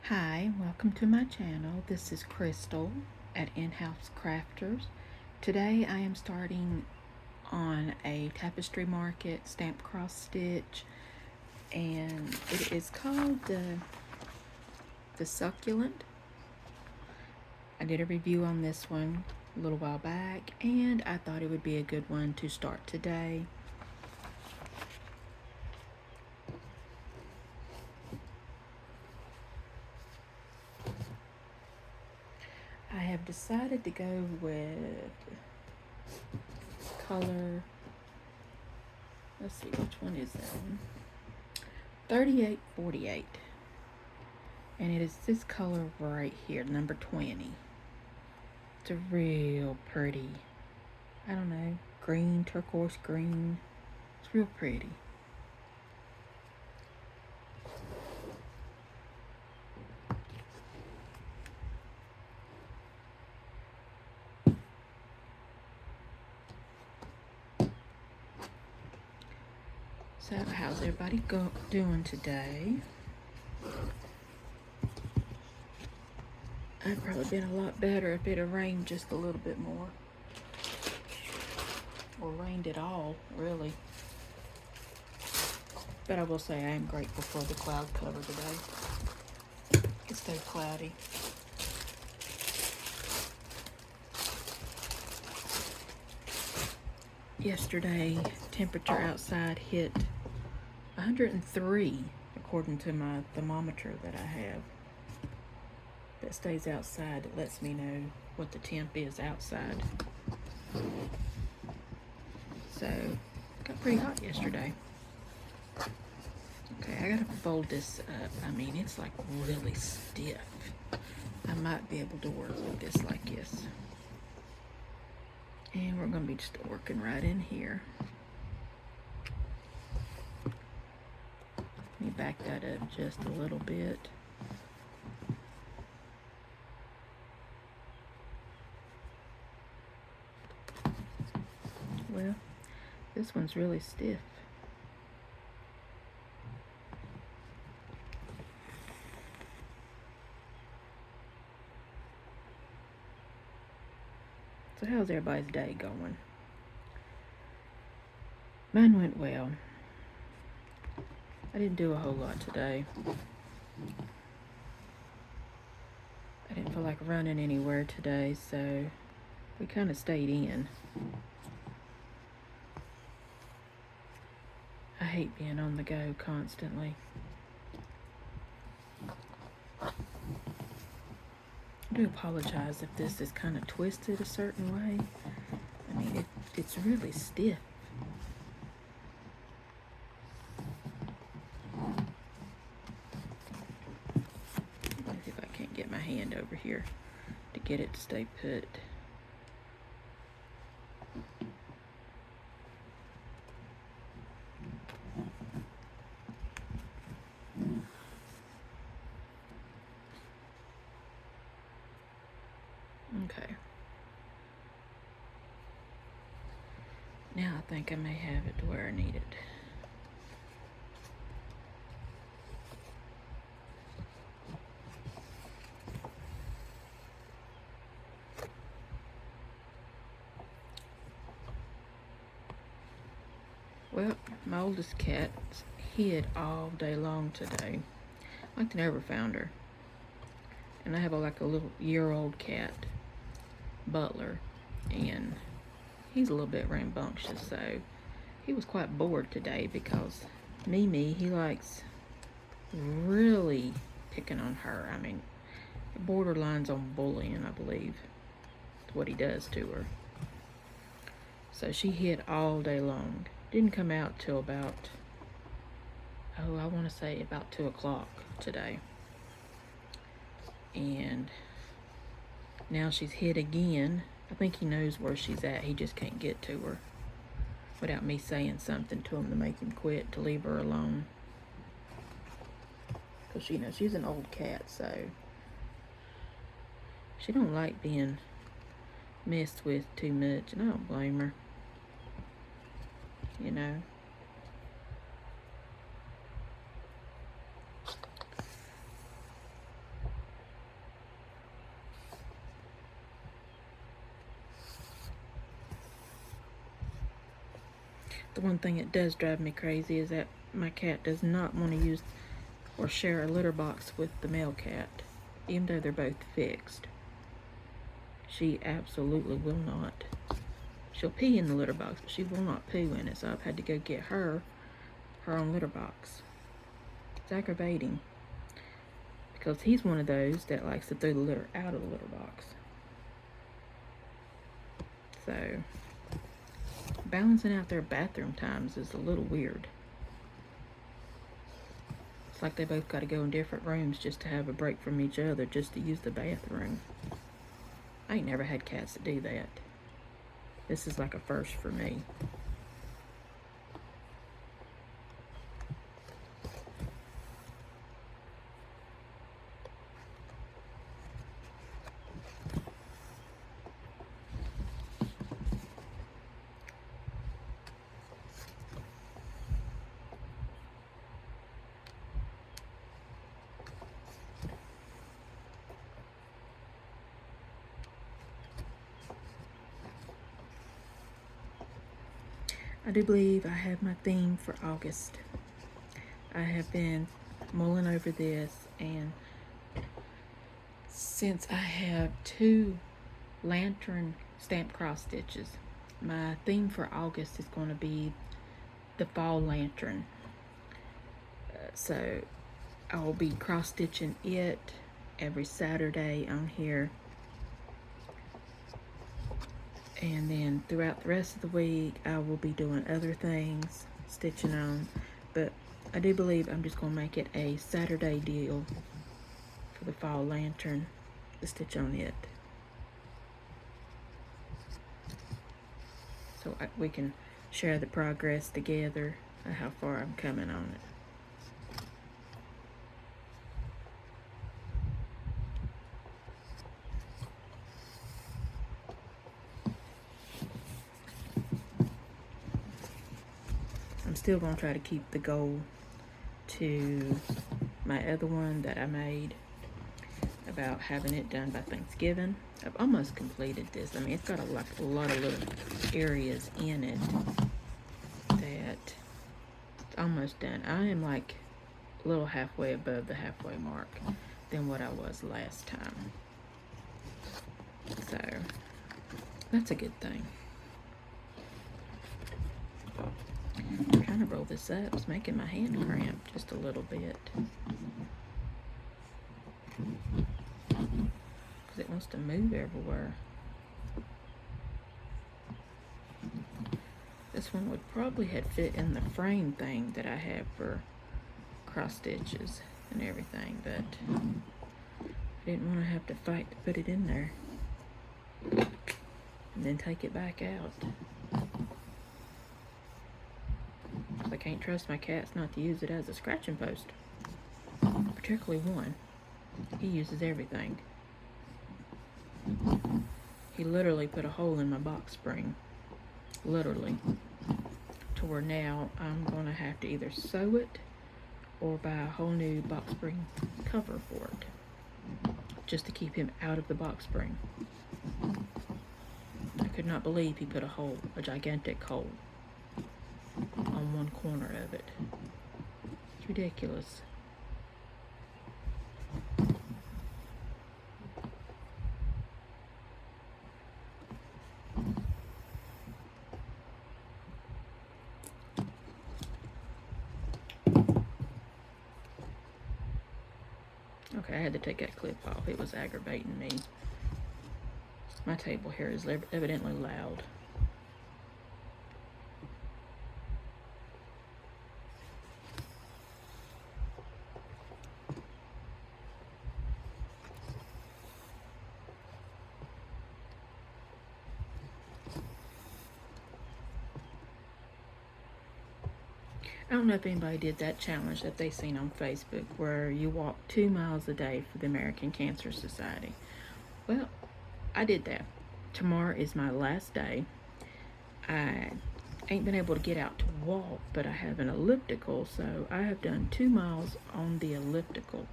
Hi, welcome to my channel. This is Crystal at In-House Crafters. Today I am starting on a tapestry market stamp cross stitch, and it is called the Succulent. I did a review on this one a little while back, and I thought it would be a good one to start today. I have decided to go with color, let's see, which one is that one? 3848. And it is this color right here, number 20. It's a real pretty, I don't know, green, turquoise green. It's real pretty. So how's everybody doing today? I'd probably been a lot better if it had rained just a little bit more. Or rained at all, really. But I will say I am grateful for the cloud cover today. It stayed cloudy. Yesterday, temperature outside hit 103, according to my thermometer that I have. That stays outside. It lets me know what the temp is outside. So, it got pretty hot yesterday. Okay, I gotta fold this up. I mean, it's like really stiff. I might be able to work with this like this. And we're gonna be just working right in here. Let me back that up just a little bit. Well, this one's really stiff. So how's everybody's day going? Mine went well. I didn't do a whole lot today. I didn't feel like running anywhere today, so we kind of stayed in. I hate being on the go constantly. I do apologize if this is kind of twisted a certain way. I mean, it's really stiff. Let's see if I can't get my hand over here to get it to stay put. Okay. Now I think I may have it to where I need it. Well, my oldest cat's hid all day long today. Like they never found her. And I have like a little year-old cat, Butler, and he's a little bit rambunctious, so he was quite bored today because Mimi, he likes really picking on her. I mean, borderlines on bullying, I believe. That's what he does to her. So she hid all day long. Didn't come out till about, I want to say about 2 o'clock today. And now she's hid again. I think he knows where she's at. He just can't get to her without me saying something to him to make him quit, to leave her alone. Because, you know, she's an old cat, so she don't like being messed with too much, and I don't blame her. You know. The one thing that does drive me crazy is that my cat does not want to use or share a litter box with the male cat, even though they're both fixed. She absolutely will not. She'll pee in the litter box, but she will not poo in it, so I've had to go get her own litter box. It's aggravating, because he's one of those that likes to throw the litter out of the litter box. So, balancing out their bathroom times is a little weird. It's like they both got to go in different rooms just to have a break from each other just to use the bathroom. I ain't never had cats that do that. This is like a first for me. I do believe I have my theme for August. I have been mulling over this, and since I have 2 lantern stamp cross stitches, my theme for August is going to be the fall lantern. So I will be cross stitching it every Saturday on here. And then throughout the rest of the week, I will be doing other things, stitching on. But I do believe I'm just going to make it a Saturday deal for the fall lantern, to stitch on it. So we can share the progress together of how far I'm coming on it. I'm still going to try to keep the goal to my other one that I made about having it done by Thanksgiving. I've almost completed this. I mean, it's got a lot of little areas in it that it's almost done. I am like a little halfway above the halfway mark than what I was last time. So that's a good thing. I'm trying to roll this up. It's making my hand cramp just a little bit, because it wants to move everywhere. This one would probably have fit in the frame thing that I have for cross stitches and everything, but I didn't want to have to fight to put it in there and then take it back out. I can't trust my cats not to use it as a scratching post, particularly one. He uses everything. He literally put a hole in my box spring, literally, to where now I'm gonna have to either sew it or buy a whole new box spring cover for it, just to keep him out of the box spring. I could not believe he put a gigantic hole on one corner of it. It's ridiculous. Okay, I had to take that clip off. It was aggravating me. My table here is evidently loud. I don't know if anybody did that challenge that they seen on Facebook where you walk 2 miles a day for the American Cancer Society. Well, I did that. Tomorrow is my last day. I ain't been able to get out to walk, but I have an elliptical, so I have done 2 miles on the elliptical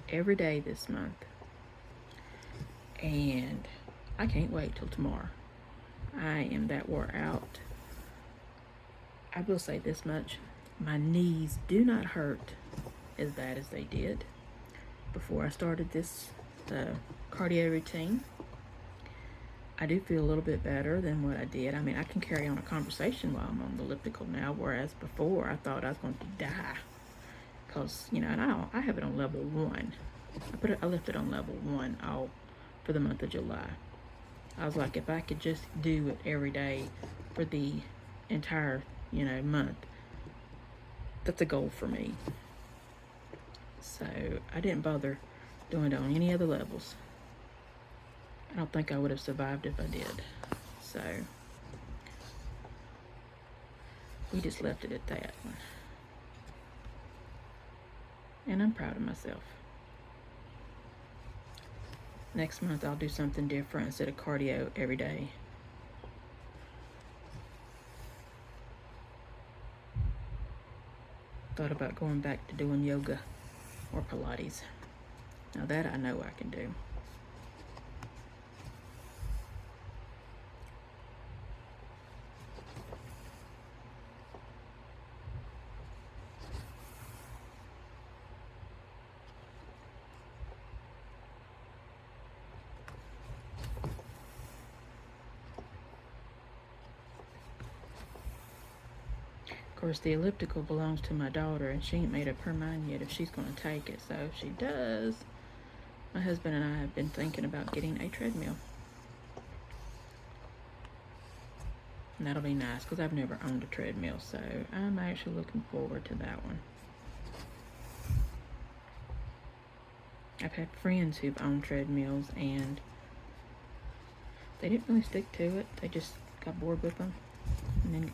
every day this month. And I can't wait till tomorrow. I am that wore out. I will say this much. My knees do not hurt as bad as they did before I started this cardio routine. I do feel a little bit better than what I did. I mean, I can carry on a conversation while I'm on the elliptical now, whereas before I thought I was going to die. Because, you know, and I have it on level 1. I left it on level 1 all for the month of July. I was like, if I could just do it every day for the entire, you know, month, that's a goal for me. So I didn't bother doing it on any other levels. I don't think I would have survived if I did. So we just left it at that. And I'm proud of myself. Next month I'll do something different instead of cardio every day. Thought about going back to doing yoga or Pilates. Now that I know I can do. Of course, the elliptical belongs to my daughter, and she ain't made up her mind yet if she's going to take it. So if she does, my husband and I have been thinking about getting a treadmill. And that'll be nice because I've never owned a treadmill, so I'm actually looking forward to that one. I've had friends who've owned treadmills and they didn't really stick to it. They just got bored with them and then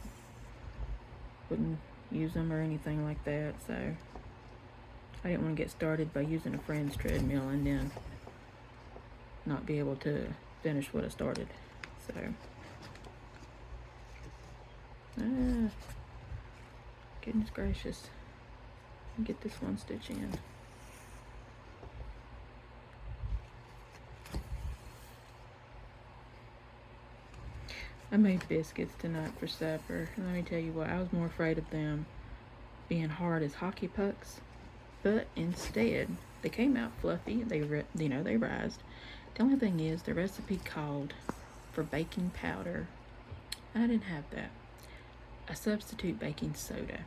wouldn't use them or anything like that. So I didn't want to get started by using a friend's treadmill and then not be able to finish what I started. So goodness gracious, get this one stitch in. I made biscuits tonight for supper. Let me tell you what, I was more afraid of them being hard as hockey pucks, but instead they came out fluffy. They rised. The only thing is the recipe called for baking powder. I didn't have that. I substitute baking soda,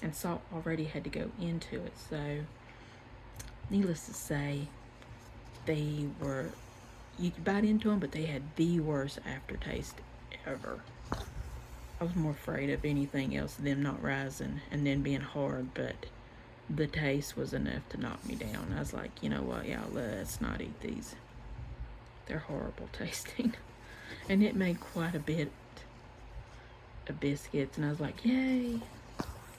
and salt already had to go into it. So needless to say, they were, you could bite into them, but they had the worst aftertaste ever. I was more afraid of anything else, them not rising and then being hard, but the taste was enough to knock me down. I was like, you know what, y'all, let's not eat these. They're horrible tasting. And it made quite a bit of biscuits, and I was like, yay,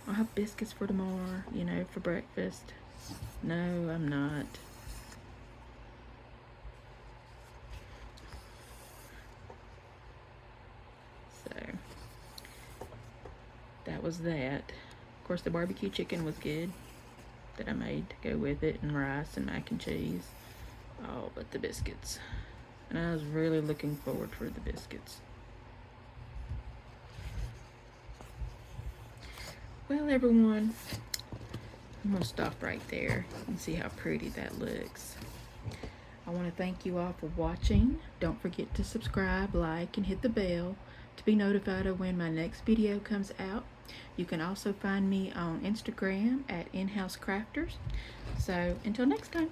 I'll have biscuits for tomorrow, you know, for breakfast. No, I'm not. That was that. Of course, the barbecue chicken was good that I made to go with it, and rice and mac and cheese. Oh, but the biscuits. And I was really looking forward for the biscuits. Well, everyone, I'm going to stop right there and see how pretty that looks. I want to thank you all for watching. Don't forget to subscribe, like, and hit the bell to be notified of when my next video comes out. You can also find me on Instagram at InHouse Crafters. So until next time.